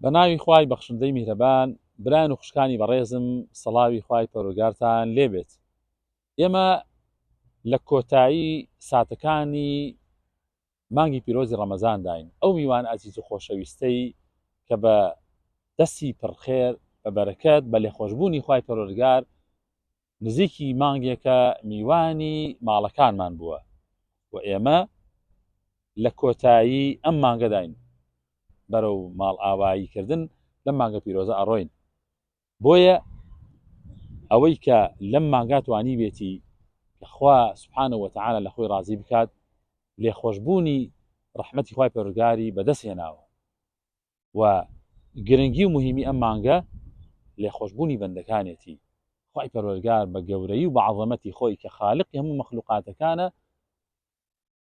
بەناوی خوای بەخشندەی میهرەبان بران و خوشکانی بەڕێزم سەڵاوی خوای پەروەردگارتان لێبێت. ئێمە لە کۆتایی ساتەکانی مانگی پیرۆزی ڕەمەزان داین، ئەو میوان ئازیز و خۆشەویستەی کە بە دەستی پڕخێر بە بەرەکەت بە لێخۆشبوونی خوای پەروەردگار نزیکی مانگێکە میوانی ماڵەکانمان بووە و ئێمە لە کۆتایی ئەم مانگە داین بەرەو ماڵ ئاواییکردن لەم مانگە پیرۆزە ئەڕۆین. بۆیە ئەوەی کە لەم مانگا توانی بێتی کە خوا سوبحانەهو وتەعالە لە خۆی ڕازی بکات لێخۆشبوونی ڕەحمەتی خوای پەروەردگاری بەدەست هێناوە و گرنگی و مهمی ئەم مانگە لێخۆشبوونی بەندەکانێتی. خوای پەروەردگار بە گەورەی و بە عەظەمەتی خۆی کە خالقی هەموو مەخلوقاتەکانە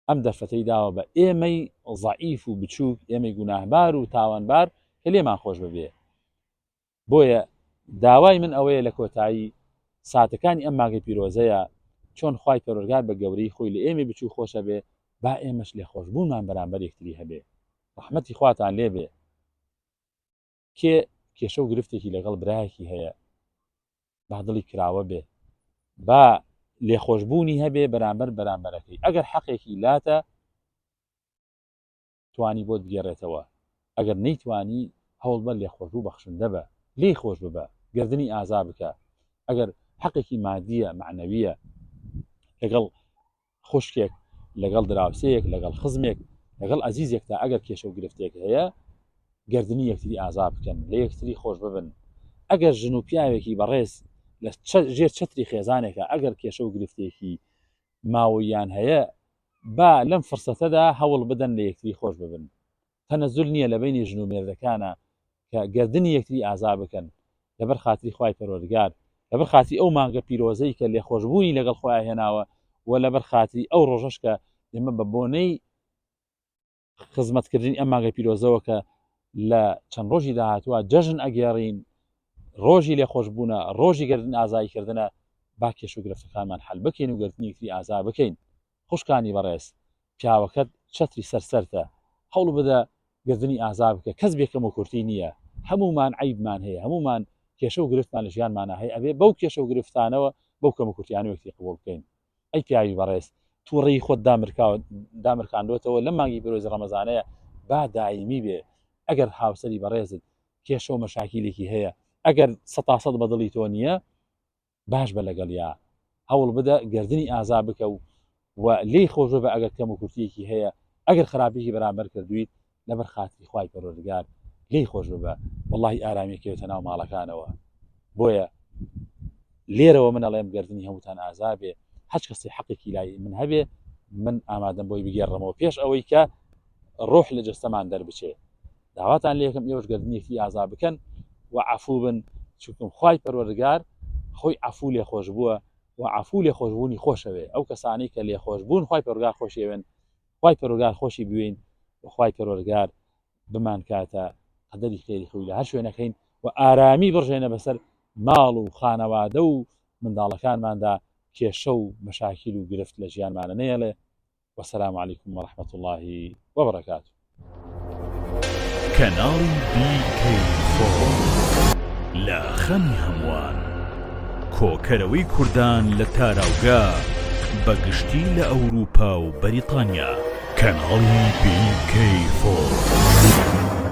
ئەم دەرفەتەی داوە بە ئێمەی ضعیف و بچووک، ئێمەی گوناهبار و تاوانبار کە لێمان خۆش ببێ. بۆیە داوای من ئەوەیە لە کۆتایی ساتەکانی ئەم مانگەی پیرۆزەیە چۆن خوای پەروەردگار بە گەورەی خۆی لە ئێمەی بچوو خۆشە بێ، با ئێمەش لێخۆشبوونمان بەرامبەر یەکتری هەبێ. ڕەحمەتی خواتان لێبێ. کێ کێشە و گرفتێکی لەگەڵ برایەکی هەیە با دڵی کراوە بێ، با لێخۆشبوونی هەبێ بەرامبەرەکەی. ئەگەر حەقێکی لاتە توانی بۆت بگێڕێتەوە، ئەگەر نەیتوانی هەوڵ بە لێخۆشبوو بەخشندە بە، لێی خۆش ببە، گردنی ئازا بکە. ئەگەر حەقێکی مادیە معنەویە لەگەڵ خوشکێک، لەگەڵ دراوسەیەک، لەگەڵ خزمێک، لەگەڵ ئەزیزێکدا ئەگەر کێشە و گرفتێک هەیە گردنی یەکتری ئازا بکەن، لە یەکتری خۆش ببن. ئەگەر ژن و پیاوێکی بەڕێز لە ژێر چەتری خێزانێکە ئەگەر کێشە و گرفتێکی ماوەیان هەیە با لەم فرسەتەدا هەوڵ بدەن لە یەکتری خۆش ببن. تەنەزول نییە لە بینی ژن و مێردەکانە کە گردنی یەکتری ئازا بکەن لەبەر خاتری خوای پەروەردگار، لەبەر خاتری ئەو مانگە پیرۆزەی کە لێخۆشبوونی لەگەڵ خۆیان هێناوە و لەبەر خاتری ئەو ڕۆژەش کە ئێمە بە بۆنەی خزمەتکردنی ئەم مانگە پیرۆزەوە کە لە چەند ڕۆژی داهاتووە جەژن ئەگێڕین، ڕۆژی لێخۆشبوونە، ڕۆژی گردن ئازاییکردنە، با کێشە و گرفتەکانمان حەل بکەین و گردنی یەکتری ئازا بکەین. خوشکانی بەڕێز، پیاوەکەت چەتری سەرسەرتە، هەوڵ بدە گردنی ئازا بکە. کەس بێکەم و کورتی نییە، هەمومان عیبمان هەیە، هەمومان کێشە و گرفتمان لە ژیانمانە هەیە، ئەبێ بەو کێشە و گرفتانەوە بەو کەم و کورتیانە یەکتری قبوڵ بکەین. ئەی پیاوی بەڕێز، تووڕێی خۆت دامرکاندوتەوە لەم مانگی پیرۆزی ڕەمەزانەیە، با دائیمی بێ. ئەگەر هاوسەری بەڕێزت کێشە و مەشاکیلێکی هەیە، ئەگەر 100% بەدڵی تۆ نییە، باش بە لەگەڵیا، هەوڵ بدە گردنی ئازا بکە و لێی خۆش بە. ئەگەر کەم و کورتیەکی هەیە، ئەگەر خراپێکی بەرامبەر کردویت، لەبەر خاتری خوای پەروەردگار لێی خۆش ببە. وەڵڵاهی ئارامێکەوێتە ناو ماڵەکانەوە. بۆیە لێرەوە من ئەڵێم گردنی هەمووتان ئازا بێ. هەچ کەسی حەقێکی لای من هەبێ، من ئامادەم بۆی بگێڕمەوە پێش ئەوەی کە ڕۆح لە جەستەمان دەربچێ. داواتان لێ یەکەم ئێوەش گردنیەکتی ئازا بکەن و عەفوو بن، چونکە خوای پەروەردگار خۆی عەفوو لێخۆش بووە و عەفوو لێخۆشبوونی خۆشەوێ. ئەو کەسانەی کە لێخۆش بوون خوای پەروەردگار خۆشیەوێن، خوای پەروەردگار خۆشی بوێن و خوای پەروەردگار بمان کاتە قەدەری خێری خۆی لە هەر شوێنەکەین و ئارامی بڕژێنە بەسەر ماڵ و خانەوادە و منداڵەکانماندا، کێشە و مەشاکیل و گرفت لە ژیانمانە نەیەڵێ. وەسەلام عەلەیکم وەڕەحمەتوڵڵاهی وەبەرەکاتوه. کەناڵی BK4 لە خەمی هەمووان، کۆکەرەوەی کوردان لە تاراوگا بەگشتی لە ئەوروپا و بەریتانیا. کەناڵی BK4.